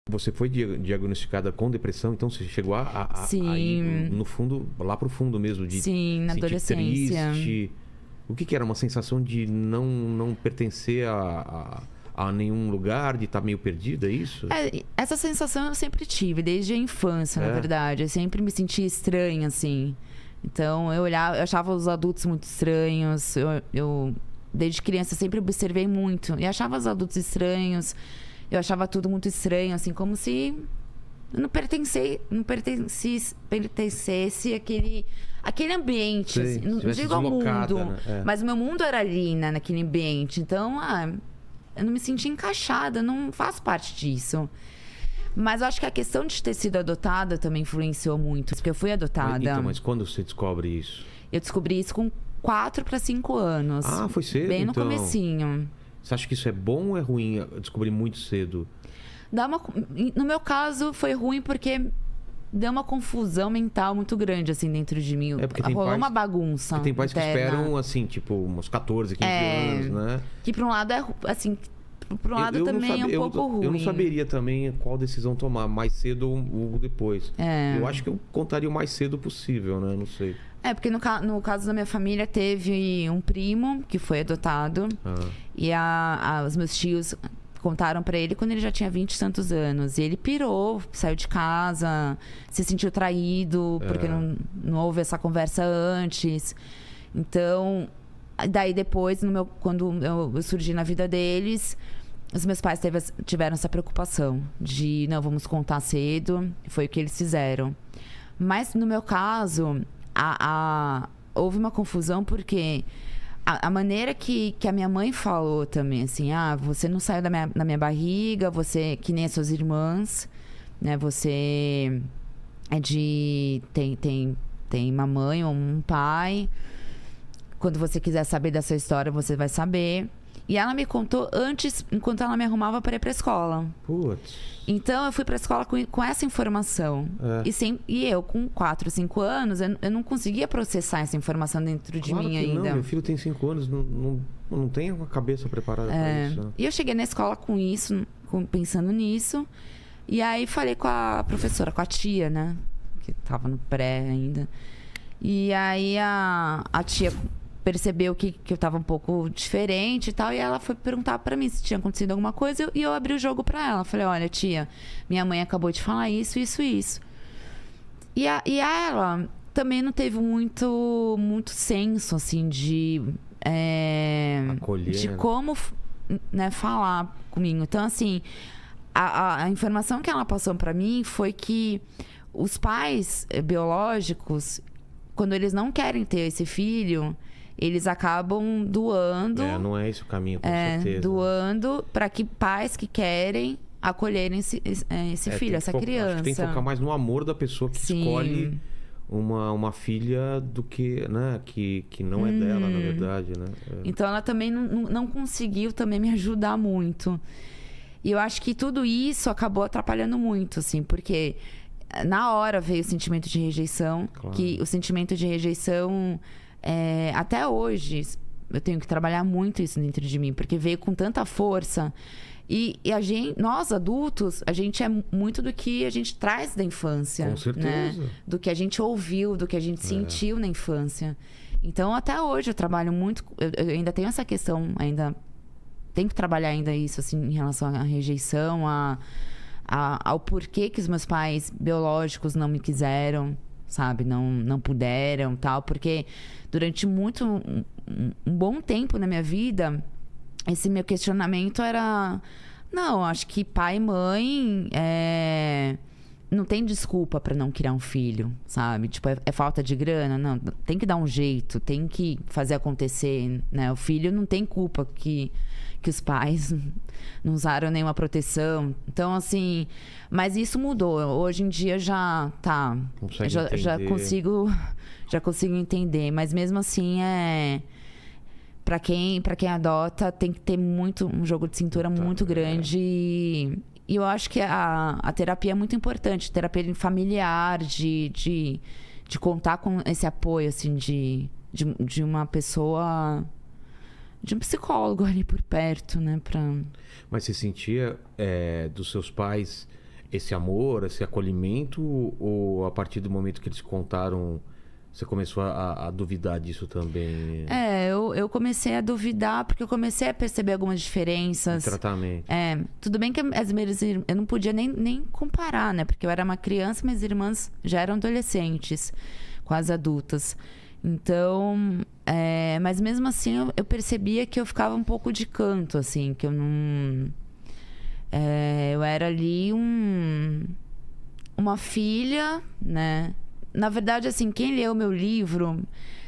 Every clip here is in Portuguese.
Você foi diagnosticada com depressão, então você chegou a Sim. ir no fundo, lá pro fundo mesmo, de Sim, na sentir adolescência. triste. O que era? Uma sensação de não pertencer a nenhum lugar, de estar meio perdida, é isso? Essa sensação eu sempre tive, desde a infância, na verdade. Eu sempre me sentia estranha, assim. Então, eu achava os adultos muito estranhos. Eu desde criança, sempre observei muito. E achava os adultos estranhos. Eu achava tudo muito estranho, assim, como se eu não pertencesse àquele ambiente. Sim, assim. Não digo ao mundo, né? mas o meu mundo era ali, né, naquele ambiente. Então, eu não me sentia encaixada, não faço parte disso. Mas eu acho que a questão de ter sido adotada também influenciou muito, porque eu fui adotada. Mas quando você descobre isso? Eu descobri isso com 4 para 5 anos. Ah, foi cedo, bem no então. comecinho. Você acha que isso é bom ou é ruim descobrir muito cedo? No meu caso, foi ruim porque deu uma confusão mental muito grande, assim, dentro de mim. Porque tem Rolou pais, uma bagunça. Porque tem pais que interna. esperam, assim, tipo, uns 14, 15 anos, né? Que por um lado é, assim, por um lado também é um pouco ruim. Eu não saberia também qual decisão tomar, mais cedo ou depois. Eu acho que eu contaria o mais cedo possível, né? Não sei. Porque no caso da minha família teve um primo que foi adotado. E os meus tios contaram pra ele quando ele já tinha 20 e tantos anos. E ele pirou, saiu de casa, se sentiu traído, porque não houve essa conversa antes. Então, daí depois, quando eu surgi na vida deles, os meus pais tiveram essa preocupação de, não, vamos contar cedo. Foi o que eles fizeram. Mas no meu caso, houve uma confusão porque a maneira que a minha mãe falou também, assim, você não saiu da minha barriga, você, que nem as suas irmãs, né? Você tem uma mãe ou um pai. Quando você quiser saber da sua história, você vai saber. E ela me contou antes, enquanto ela me arrumava para ir pra escola. Putz. Então, eu fui pra escola com essa informação. E eu, com 4, 5 anos, eu não conseguia processar essa informação dentro de mim ainda. Não, meu filho tem 5 anos, não tem a cabeça preparada pra isso. Né? E eu cheguei na escola com isso, pensando nisso. E aí, falei com a professora, com a tia, né? Que tava no pré ainda. E aí, a tia percebeu que eu tava um pouco diferente e tal, e ela foi perguntar pra mim se tinha acontecido alguma coisa, e eu abri o jogo pra ela. Falei, olha, tia, minha mãe acabou de falar isso, isso e isso. E ela também não teve muito senso, assim, de acolher, de como, né, falar comigo. Então, assim, a informação que ela passou pra mim foi que os pais biológicos, quando eles não querem ter esse filho, eles acabam doando. Não é esse o caminho, com certeza. Doando para que pais que querem acolherem esse filho, essa criança. Acho que tem que focar mais no amor da pessoa que escolhe uma filha do que, né? Que não é dela, na verdade, né? Então ela também não conseguiu também me ajudar muito. E eu acho que tudo isso acabou atrapalhando muito, assim, porque na hora veio o sentimento de rejeição, que o sentimento de rejeição, até hoje, eu tenho que trabalhar muito isso dentro de mim, porque veio com tanta força. E nós adultos, a gente é muito do que a gente traz da infância. Com certeza. Né? Do que a gente ouviu, do que a gente sentiu na infância. Então, até hoje, eu trabalho muito. Eu ainda tenho essa questão, ainda tenho que trabalhar ainda isso, assim, em relação à rejeição, ao porquê que os meus pais biológicos não me quiseram, sabe? Não puderam, tal. Porque durante um bom tempo na minha vida, esse meu questionamento era... Não, acho que pai e mãe não tem desculpa pra não criar um filho, sabe? Tipo, é falta de grana? Não, tem que dar um jeito, tem que fazer acontecer, né? O filho não tem culpa que os pais não usaram nenhuma proteção. Então, assim... Mas isso mudou. Hoje em dia já consigo entender. Mas mesmo assim, Pra quem adota, tem que ter um jogo de cintura muito grande. E eu acho que a terapia é muito importante. Terapia familiar, de contar com esse apoio, assim, de uma pessoa... De um psicólogo ali por perto, né? Mas você sentia dos seus pais esse amor, esse acolhimento? Ou a partir do momento que eles contaram, você começou a duvidar disso também? Eu comecei a duvidar porque eu comecei a perceber algumas diferenças. De tratamento. Tudo bem que as minhas irmãs, eu não podia nem comparar, né? Porque eu era uma criança, minhas irmãs já eram adolescentes, quase adultas. Então, mas mesmo assim eu percebia que eu ficava um pouco de canto, assim, que eu não... eu era ali uma filha, né? Na verdade, assim, quem leu meu livro...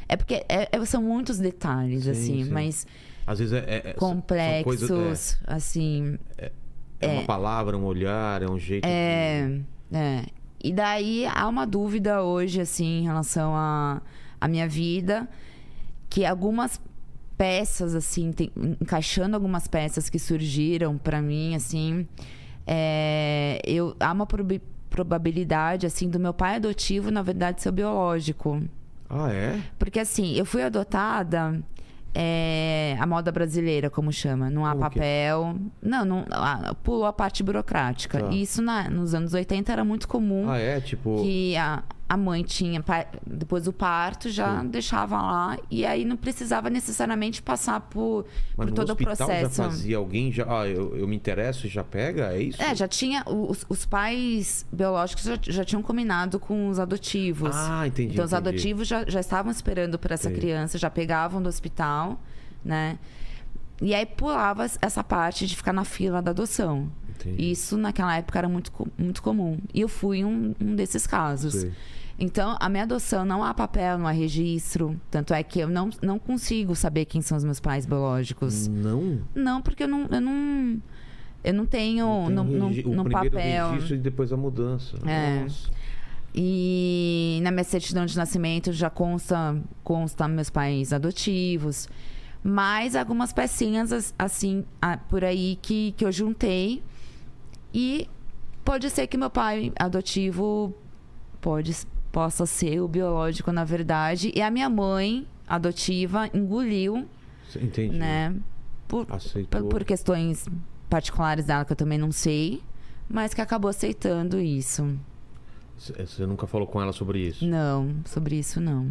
É porque são muitos detalhes, sim, assim, sim. Mas... Às vezes complexos, coisas, assim... É uma palavra, um olhar, é um jeito E daí há uma dúvida hoje, assim, em relação à minha vida, que algumas peças, assim, encaixando algumas peças que surgiram pra mim, assim, há uma probabilidade, assim, do meu pai adotivo, na verdade, ser o biológico. Ah, é? Porque, assim, eu fui adotada... a moda brasileira, como chama. Não há papel. Não, pulou a parte burocrática. Tá. E isso nos anos 80 era muito comum. Ah, é? Tipo... Que a mãe tinha, depois do parto, já deixava lá. E aí não precisava necessariamente passar por todo o processo. Já fazia alguém, eu me interesso e já pega? É isso? Já tinha. Os pais biológicos já tinham combinado com os adotivos. Ah, entendi. Então os adotivos já estavam esperando por essa criança, já pegavam do hospital, né? E aí pulava essa parte de ficar na fila da adoção. Entendi. Isso naquela época era muito, muito comum. E eu fui um desses casos. Sei. Então, a minha adoção não há papel, não há registro. Tanto é que eu não consigo saber quem são os meus pais biológicos. Não? Não, porque eu não tenho no papel. O registro e depois a mudança. Nossa. E na minha certidão de nascimento já consta meus pais adotivos. Mas algumas pecinhas, assim, por aí que eu juntei. E pode ser que meu pai adotivo possa ser o biológico, na verdade. E a minha mãe adotiva engoliu. Entendi. Né? Por questões particulares dela, que eu também não sei. Mas que acabou aceitando isso. Você nunca falou com ela sobre isso? Não, sobre isso não.